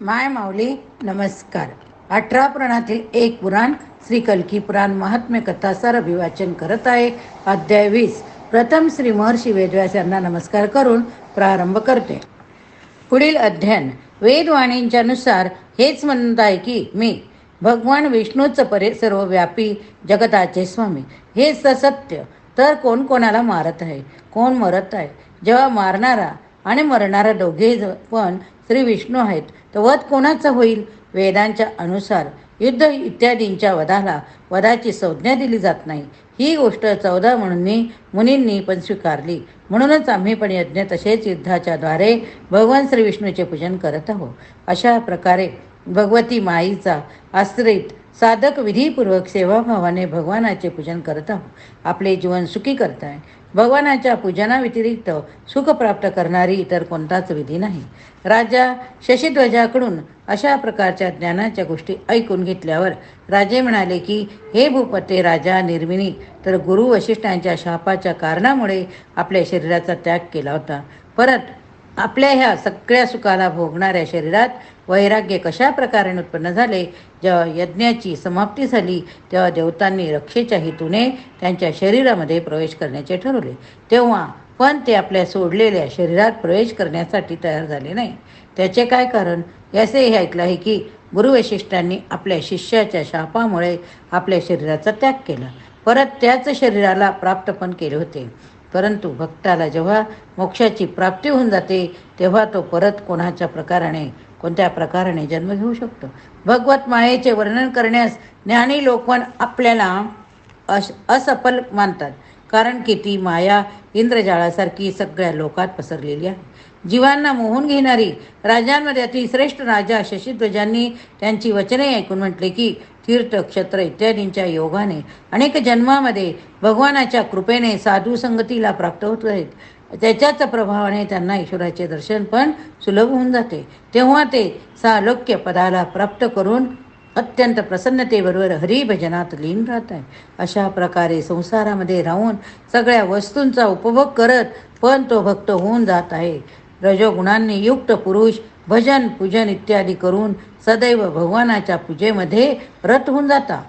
माय माऊली नमस्कार. 18 पुराणातील एक पुराण श्री कल्की पुराण महात्म्य कथासार अभिवाचन करत आहे. अध्याय 20. प्रथम श्री महर्षी वेदव्यास यांना नमस्कार करून प्रारंभ करते. पुढील अध्ययन. वेदवाणींच्या नुसार हेच म्हणत आहे की मी भगवान विष्णूच सर्वव्यापी जगताचे स्वामी. हे सत्य. तर कोण कोणाला मारत आहे, कोण मरत आहे? जेव्हा मारणारा आणि मरणारा दोघे पण श्री विष्णू आहेत, तर वध कोणाचा होईल? वेदांच्या अनुसार युद्ध इत्यादींच्या वधाची संज्ञा दिली जात नाही. ही गोष्ट 14 मुनींनी पण स्वीकारली. म्हणूनच आम्ही पण यज्ञ तसेच युद्धाच्या द्वारे भगवान श्री विष्णूचे पूजन करत आहोत. अशा प्रकारे भगवती माईचा आश्रित साधक विधीपूर्वक सेवाभावाने भगवानाचे पूजन करत आहोत. आपले जीवन सुखी करताय. भगवानाच्या पूजनाव्यतिरिक्त सुख प्राप्त करणारी इतर कोणताच विधी नाही. राजा शशीध्वजाकडून अशा प्रकारच्या ज्ञानाच्या गोष्टी ऐकून घेतल्यावर राजे म्हणाले की हे भूपते राजा निर्मिनी, तर गुरु वशिष्ठांच्या शापाच्या कारणामुळे आपल्या शरीराचा त्याग केला होता. परत आपल्या ह्या सगळ्या सुखाला भोगणाऱ्या शरीरात वैराग्य कशा प्रकारे उत्पन्न झाले? जेव्हा यज्ञाची समाप्ती झाली तेव्हा देवतांनी रक्षेच्या हेतूने त्यांच्या शरीरामध्ये प्रवेश करण्याचे ठरवले. तेव्हा पण ते आपल्या सोडलेल्या शरीरात प्रवेश करण्यासाठी तयार झाले नाही. त्याचे काय कारण? याचे हे ऐकलं आहे की गुरु वशिष्ठांनी आपल्या शिष्याच्या शापामुळे आपल्या शरीराचा त्याग केला. परत त्याच शरीराला प्राप्त पण केले होते. परंतु भक्ताला जेव्हा मोक्षाची प्राप्ती होऊन जाते तेव्हा तो परत कोणत्या प्रकाराने जन्म घेऊ शकतो? भगवत मायेचे वर्णन करण्यास ज्ञानी लोकवन आपल्याला असफल मानतात, कारण की ती माया इंद्रजाळासारखी सगळ्या लोकात पसरलेली आहे. जीवांना मोहून घेणारी. राजांमध्ये अतिश्रेष्ठ राजा शशीध्वजांनी त्यांची वचने ऐकून म्हटले की तीर्थ क्षत्र इत्यादींच्या योगाने अनेक जन्मामध्ये भगवानाच्या कृपेने साधू संगतीला प्राप्त होत आहेत. त्याच्याच प्रभावाने त्यांना ईश्वराचे दर्शन पण सुलभ होऊन जाते. तेव्हा ते सालोक्य पदाला प्राप्त करून अत्यंत प्रसन्नतेबरोबर हरिभजनात लीन राहत आहे. अशा प्रकारे संसारामध्ये राहून सगळ्या वस्तूंचा उपभोग करत पण तो भक्त होऊन जात आहे. रजोगुणांनी युक्त पुरुष भजन पूजन इत्यादी करून सदैव भगवानाच्या पूजेमध्ये रत होऊन जाता.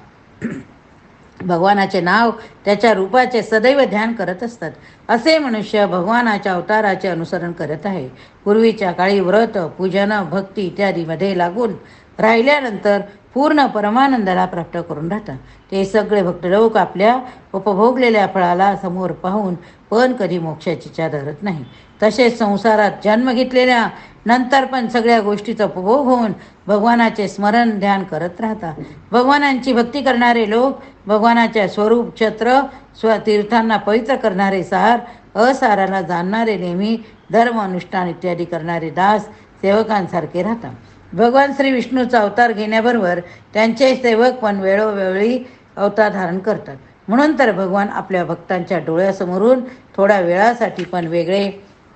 भगवानाचे नाव त्याच्या रूपाचे सदैव ध्यान करत असतात. असे मनुष्य भगवानाच्या अवताराचे अनुसरण करत आहे. पूर्वीच्या काळी व्रत पूजन भक्ती इत्यादीमध्ये लागून राहिल्यानंतर पूर्ण परमानंदाला प्राप्त करून राहतात. ते सगळे भक्त लोक आपल्या उपभोगलेल्या फळाला समोर पाहून पण कधी मोक्षाची इच्छा धरत नाही. तसेच संसारात जन्म घेतलेल्या नंतर पण सगळ्या गोष्टीचा उपभोग होऊन भगवानाचे स्मरण ध्यान करत राहतात. भगवानांची भक्ती करणारे लोक भगवानाच्या स्वरूप छत्र स्वतीर्थांना पवित्र करणारे सार असाराला जाणणारे नेहमी धर्म अनुष्ठान इत्यादी करणारे दास सेवकांसारखे राहतात. भगवान श्री विष्णूचा अवतार घेण्याबरोबर त्यांचे सेवक पण वेळोवेळी अवतार धारण करतात. म्हणून तर भगवान आपल्या भक्तांच्या डोळ्यासमोरून थोड्या वेळासाठी पण वेगळे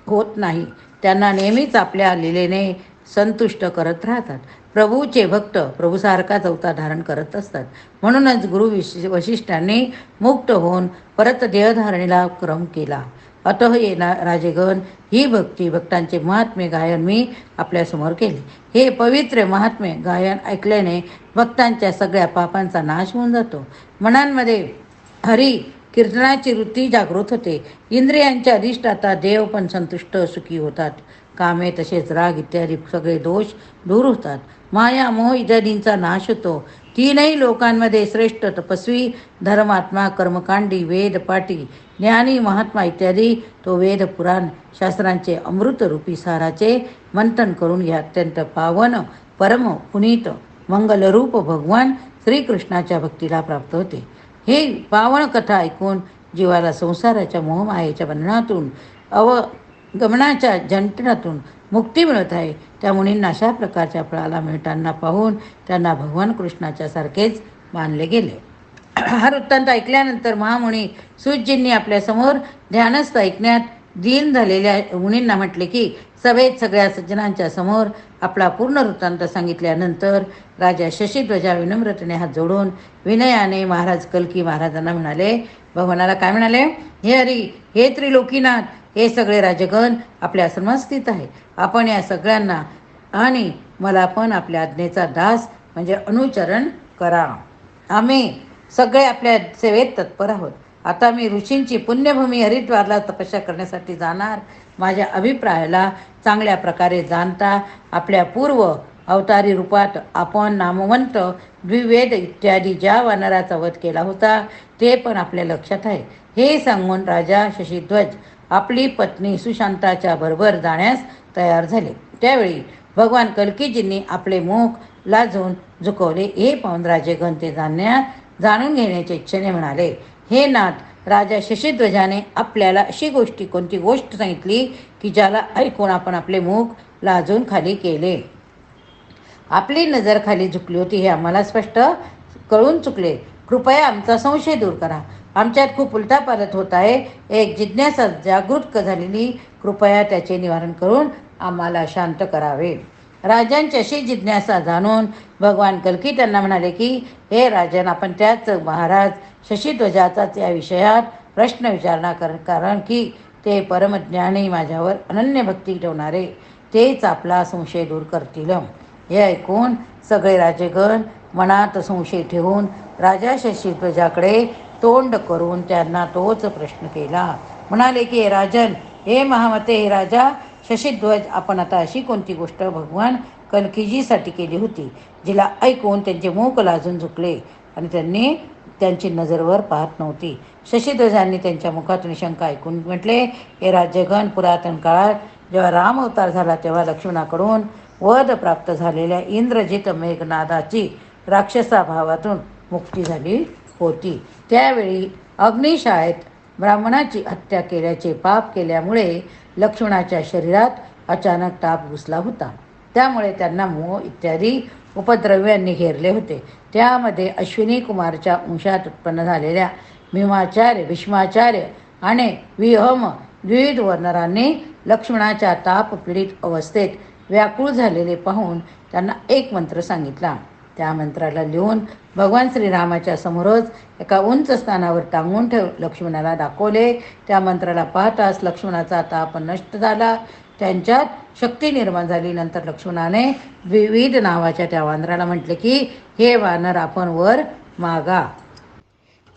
होत नाही. त्यांना नेहमीच आपल्या लीलेने संतुष्ट करत राहतात. प्रभूचे भक्त प्रभूसारखाच अवतार धारण करत असतात. म्हणूनच गुरु वशिष्ठांनी मुक्त होऊन परत देहधारणेला क्रम केला. अतः ये राजेगण, ही भक्तांचे महात्म्य गायन मी आपल्यासमोर केले. हे पवित्र महात्म्य गायन ऐकल्याने भक्तांच्या सगळ्या पापांचा नाश होऊन जातो. मनांमध्ये हरी कीर्तनाची वृत्ती जागृत होते. इंद्रियांच्या अधिष्ठाता देव पण संतुष्ट सुखी होतात. कामे तसेच राग इत्यादी सगळे दोष दूर होतात. माया मोह इत्यादींचा नाश होतो. तीनही लोकांमध्ये श्रेष्ठ तपस्वी धर्मात्मा कर्मकांडी वेद पाठी ज्ञानी महात्मा इत्यादी तो वेद पुराण शास्त्रांचे अमृतरूपी साराचे मंथन करून या अत्यंत पावन परम पुनीत मंगलरूप भगवान श्रीकृष्णाच्या भक्तीला प्राप्त होते. हे पावन कथा ऐकून जीवाला संसाराच्या मोहमायेच्या बंधनातून अवगमनाच्या जंटणातून मुक्ती मिळत आहे. त्या मुनींना अशा प्रकारच्या फळाला मिळताना पाहून त्यांना भगवान कृष्णाच्या सारखेच मानले गेले. हा वृत्तांत ऐकल्यानंतर महामुनी सूतजींनी आपल्यासमोर ध्यानस्थ ऐकण्यात दीन झालेल्या मुनींना म्हटले की सभेत सगळ्या सज्जनांच्या समोर आपला पूर्ण वृत्तांत सांगितल्यानंतर राजा शशीध्वजा विनम्रतेने हात जोडून विनयाने महाराज कल्की महाराजांना म्हणाले. भगवानाला काय म्हणाले? हे हरी, हे त्रिलोकीनाथ, हे सगळे राजगण आपल्या आश्रमात स्थित आहे. आपण या सगळ्यांना आणि मला पण आपल्या आज्ञेचा दास म्हणजे अनुचरण करा. आम्ही सगळे आपल्या सेवेत तत्पर आहोत. आता मी ऋषींची पुण्यभूमी हरिद्वारला तपस्या करण्यासाठी जाणार. माझ्या अभिप्रायाला चांगल्या प्रकारे जाणता आपल्या पूर्व अवतारी रूपात आपण नामवंत द्विवेद इत्यादी ज्या वानराचा वध केला होता ते पण आपल्या लक्षात आहे. हे सांगून राजा शशीध्वज आपली पत्नी सुशांताच्या बरोबर जाण्यास तयार झाले. त्यावेळी भगवान कल्कीजींनी आपले मुख लाजून झुकवले. हे पाहून राजेगण ते जाणून घेण्याच्या इच्छेने म्हणाले, हे नाथ राजा शशीध्वजाने आपल्याला अशी कोणती गोष्ट सांगितली की ज्याला ऐकून आपण आपले मुख लाजून खाली केले. आपली नजर खाली झुकली होती हे आम्हाला स्पष्ट कळून चुकले. कृपया आमचा संशय दूर करा. आमच्यात खूप उलटापालट होत आहे. एक जिज्ञासा जागृत झालेली, कृपया त्याचे निवारण करून आम्हाला शांत करावे. राजांची अशी जिज्ञासा जाणून भगवान कल्की त्यांना म्हणाले की हे राजन, आपण त्याच महाराज शशीध्वजाचाच या विषयात प्रश्न विचारणार, कारण की ते परमज्ञानी, माझ्यावर अनन्य भक्ती ठेवणारे, तेच आपला संशय दूर करतील. हे ऐकून सगळे राजेगण मनात संशय ठेवून राजा शशीध्वजाकडे तोंड करून त्यांना तोच प्रश्न केला. म्हणाले की हे राजन, हे महामते, हे राजा शशीध्वज, आपण आता अशी कोणती गोष्ट भगवान कल्कीजीसाठी केली होती जिला ऐकून त्यांचे मुख लाजून झुकले आणि त्यांनी त्यांची नजरवर पाहत नव्हती. शशीध्वजांनी त्यांच्या मुखातून शंका ऐकून म्हटले, हे राज्यगण, पुरातन काळात जेव्हा राम अवतार झाला तेव्हा लक्ष्मणाकडून वध प्राप्त झालेल्या इंद्रजित मेघनादाची राक्षसाभावातून मुक्ती झाली होती. त्यावेळी अग्निशाळेत ब्राह्मणाची हत्या केल्याचे पाप केल्यामुळे लक्ष्मणाच्या शरीरात अचानक ताप घुसला होता. त्यामुळे त्यांना मोह इत्यादी उपद्रव्यांनी घेरले होते. त्यामध्ये अश्विनी कुमारच्या वंशात उत्पन्न झालेल्या भीष्माचार्य आणि विहम द्विविध वानरांनी लक्ष्मणाच्या तापपीडित अवस्थेत व्याकुळ झालेले पाहून त्यांना एक मंत्र सांगितला. त्या मंत्राला लिहून भगवान श्रीरामाच्या समोरच एका उंच स्थानावर टांगून लक्ष्मणाला दाखवले. त्या मंत्राला पाहताच लक्ष्मणाचा ताप नष्ट झाला, त्यांच्यात शक्ती निर्माण झाली. नंतर लक्ष्मणाने द्विविध नावाच्या त्या वानराला म्हटले की हे वानर, आपण वर मागा.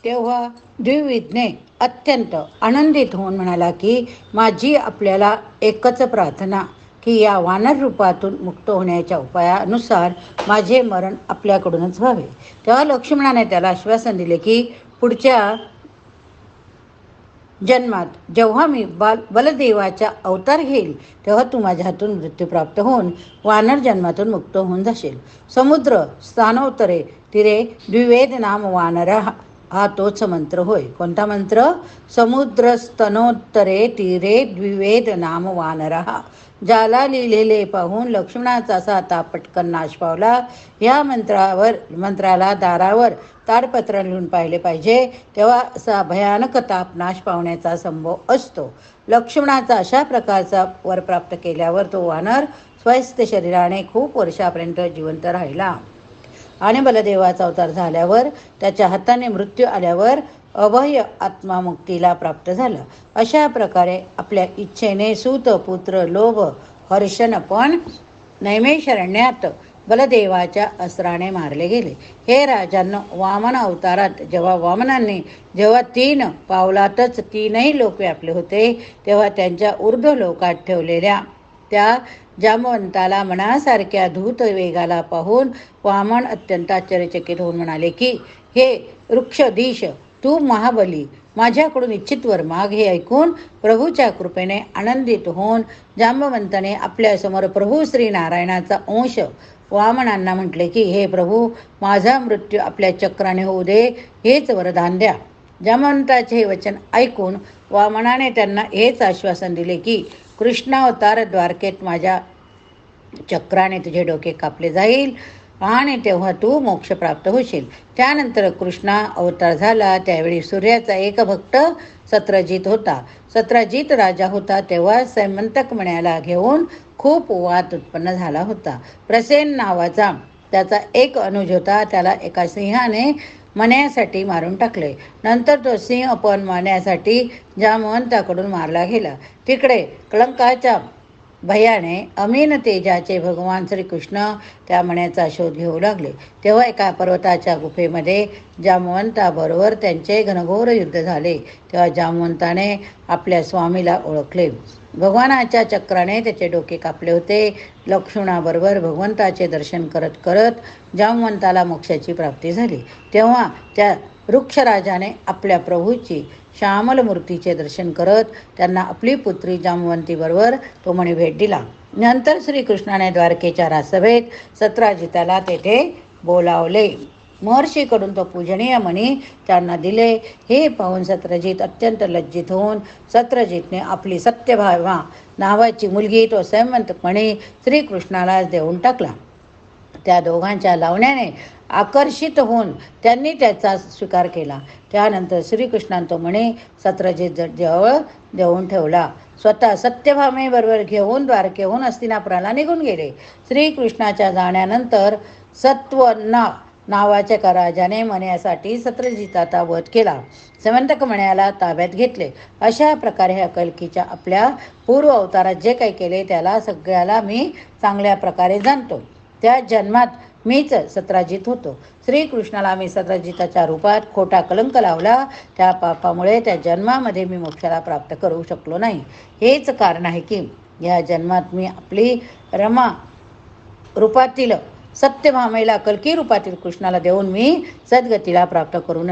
तेव्हा द्विविधने अत्यंत आनंदित होऊन म्हणाला की माझी आपल्याला एकच प्रार्थना की या वानर रूपातून मुक्त होण्याच्या उपायानुसार माझे मरण आपल्याकडूनच व्हावे. तेव्हा लक्ष्मणाने त्याला आश्वासन दिले की पुढच्या जन्मात जेव्हा मी बलदेवाचा अवतार घेईल तेव्हा तू माझ्या हातून मृत्यू प्राप्त होऊन वानर जन्मातून मुक्त होऊन जाशील. समुद्र स्थानोत्तरे तीरे द्विवेद नाम वानरा हा तोच मंत्र होय. कोणता मंत्र? समुद्र स्तनोत्तरे तीरे द्विवेद नाम वानरा. ज्याला लिहिलेले पाहून लक्ष्मणाचा असा ताप पटकन नाश पावला. या मंत्राला दारावर ताडपत्र लिहून पाहिले पाहिजे, तेव्हा असा भयानक ताप नाश पावण्याचा संभव असतो. लक्ष्मणाचा अशा प्रकारचा वर प्राप्त केल्यावर तो वानर स्वस्थ शरीराने खूप वर्षापर्यंत जिवंत राहिला आणि बलदेवाचा अवतार झाल्यावर त्याच्या हाताने मृत्यू आल्यावर अभय आत्मामुक्तीला प्राप्त झालं. अशा प्रकारे आपल्या इच्छेने सूत पुत्र लोभ हर्षण पण नैमिषारण्यात बलदेवाच्या अस्त्राने मारले गेले. हे राजांनो, वामन अवतारात जेव्हा 3 पावलातच 3ही लोक व्यापले होते तेव्हा त्यांच्या ऊर्ध्व लोकात ठेवलेल्या त्या जामवंताला मनासारख्या धूत वेगाला पाहून वामन अत्यंत आश्चर्यचकित होऊन म्हणाले की हे वृक्षधीश, तू महाबली, माझ्याकडून इच्छित वर माग. हे ऐकून प्रभूच्या कृपेने आनंदित होऊन जांबवंताने आपल्यासमोर प्रभू श्री नारायणाचा अंश वामनांना म्हटले की हे प्रभू, माझा मृत्यू आपल्या चक्राने होऊ दे, हेच वरदान द्या. जांबवंताचे हे वचन ऐकून वामनाने त्यांना हेच आश्वासन दिले की कृष्णावतार द्वारकेत माझ्या चक्राने तुझे डोके कापले जाईल आणि तेव्हा तू मोक्ष प्राप्त होशील. त्यानंतर कृष्णा अवतार झाला. त्यावेळी सूर्याचा एक भक्त सत्रजित होता. सत्रजित राजा होता तेव्हा सैमंतक मण्याला घेऊन खूप वाद उत्पन्न झाला होता. प्रसेन नावाचा त्याचा एक अनुज होता. त्याला एका सिंहाने मण्यासाठी मारून टाकले. नंतर तो सिंह पण मारण्यासाठी जामवंताकडून मारला गेला. तिकडे कलंकाच्या भयाने अमीन तेजाचे भगवान श्रीकृष्ण त्या मण्याचा शोध घेऊ लागले. तेव्हा एका पर्वताच्या गुफेमध्ये जामवंताबरोबर त्यांचे घनघोर युद्ध झाले. तेव्हा जामवंताने आपल्या स्वामीला ओळखले. भगवानाच्या चक्राने त्याचे डोके कापले होते. लक्ष्मणाबरोबर भगवंताचे दर्शन करत करत जामवंताला मोक्षाची प्राप्ती झाली. तेव्हा त्या वृक्षराजाने आपल्या प्रभूची श्यामल मूर्तीचे दर्शन करत त्यांना आपली पुत्री जामवंतीबरोबर तो मणी भेट दिला. नंतर श्रीकृष्णाने द्वारकेच्या राजसभेत सत्राजिताला तेथे बोलावले. महर्षीकडून तो पूजनीय मणी त्यांना दिले. हे पाहून सत्रजित अत्यंत लज्जित होऊन सत्रजितने आपली सत्यभामा नावाची मुलगी तो संयमंतपणे श्रीकृष्णालाच देऊन टाकला. त्या दोघांच्या लावण्याने आकर्षित होऊन त्यांनी त्याचा स्वीकार केला. त्यानंतर श्रीकृष्णाने तो मणी सत्रजित जवळ देऊन ठेवला. स्वतः सत्यभामेबरोबर घेऊन द्वारकेहून हस्तिनापुराला निघून गेले. श्रीकृष्णाच्या जाण्यानंतर सत्वन्ना नावाच्या एका राजाने मण्यासाठी सत्रजिताचा वध केला. समंतक मण्याला ताब्यात घेतले. अशा प्रकारे ह्या कल्कीच्या आपल्या पूर्व अवतारात जे काही केले त्याला सगळ्याला मी चांगल्या प्रकारे जाणतो. त्या जन्मात मीच सत्राजित होतो. श्रीकृष्णाला मी सत्राजिताच्या रूपात खोटा कलंक लावला. त्या पापामुळे त्या जन्मामध्ये मी मोक्षाला प्राप्त करू शकलो नाही. हेच कारण आहे की या जन्मात मी आपली रमा रूपातील सत्यभामेला कल्की रूपातील कृष्णाला देऊन मी सद्गतीला प्राप्त करून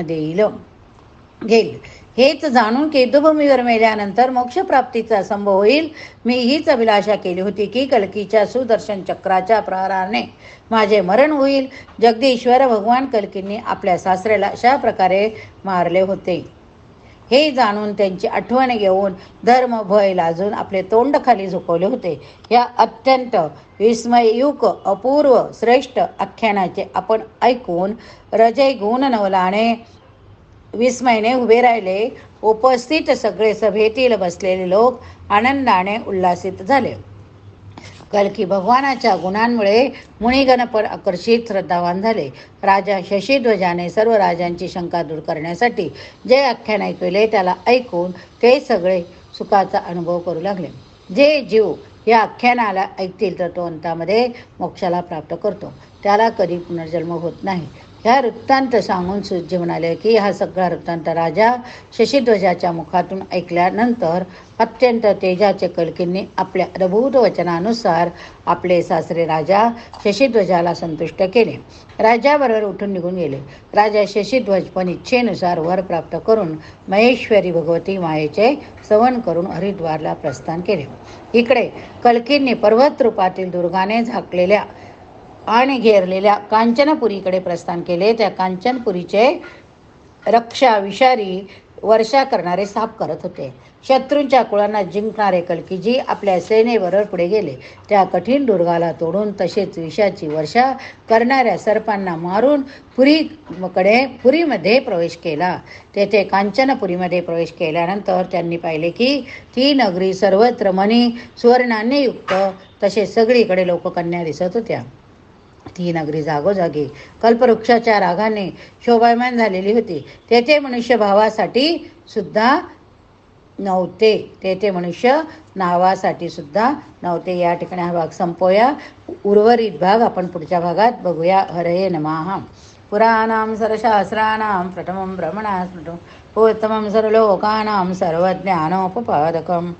घेईल. हेच जाणून की युद्धभूमीवर मेल्यानंतर मोक्षप्राप्तीचा संभव होईल. मी हीच अभिलाषा केली होती की कल्कीच्या सुदर्शन चक्राच्या प्रहाराने माझे मरण होईल. जगदीश्वर भगवान कल्कींनी आपल्या सासऱ्याला अशा प्रकारे मारले होते. हे जाणून त्यांची आठवण घेऊन धर्म भय लाजून आपले तोंड खाली झुकवले होते. या अत्यंत विस्मययुक्त अपूर्व श्रेष्ठ आख्यानाचे आपण ऐकून हृदय गुण नवलाने विस्मयाने उभे राहिले. उपस्थित सगळे सभेतील बसलेले लोक आनंदाने उल्हासित झाले. कल्की भगवानाच्या गुणांमुळे मुनिगण पण आकर्षित श्रद्धावान झाले. राजा शशीध्वजाने सर्व राजांची शंका दूर करण्यासाठी जे आख्यान ऐकले त्याला ऐकून ते सगळे सुखाचा अनुभव करू लागले. जे जीव या आख्यानाला ऐकतील तर तो अंतामध्ये मोक्षाला प्राप्त करतो. त्याला कधी पुनर्जन्म होत नाही. ह्या वृत्तांत सांगून सुज्य म्हणाले की हा सगळा वृत्तांत राजा शशीध्वजाच्या मुखातून ऐकल्यानंतर अत्यंत तेजाचे कल्कींनी आपल्या अद्भुत वचनानुसार आपले सासरे राजा शशीध्वजाला संतुष्ट केले. राजाबरोबर उठून निघून गेले. राजा शशीध्वज पण इच्छेनुसार वर प्राप्त करून महेश्वरी भगवती मायेचे सवन करून हरिद्वारला प्रस्थान केले. इकडे कल्कींनी पर्वत रूपातील दुर्गाने झाकलेल्या आणि घेरलेल्या कांचनपुरीकडे प्रस्थान केले. त्या कांचनपुरीचे रक्षा विषारी वर्षा करणारे साप करत होते. शत्रूंच्या कुळांना जिंकणारे कल्कीजी आपल्या सेनेबरोबर पुढे गेले. त्या कठीण दुर्गाला तोडून तसेच विषाची वर्षा करणाऱ्या सर्पांना मारून पुरीमध्ये प्रवेश केला. तेथे कांचनपुरीमध्ये प्रवेश केल्यानंतर त्यांनी पाहिले की ती नगरी सर्वत्र मणी सुवर्णाने युक्त तसे सगळीकडे लोककन्या दिसत होत्या. ती नगरी जागोजागी कल्पवृक्षाच्या रागाने शोभायमान झालेली होती. तेथे मनुष्य भावासाठी सुद्धा नव्हते. तेथे मनुष्य नावासाठी सुद्धा नव्हते. या ठिकाणी हा भाग संपवूया. उर्वरित भाग आपण पुढच्या भागात बघूया. हरये नमः. पुराणां सरसहस्राणां प्रथमं ब्रह्मणा स्मृतं उत्तमं सर्वलोकानां सर्वज्ञानोपपादकम्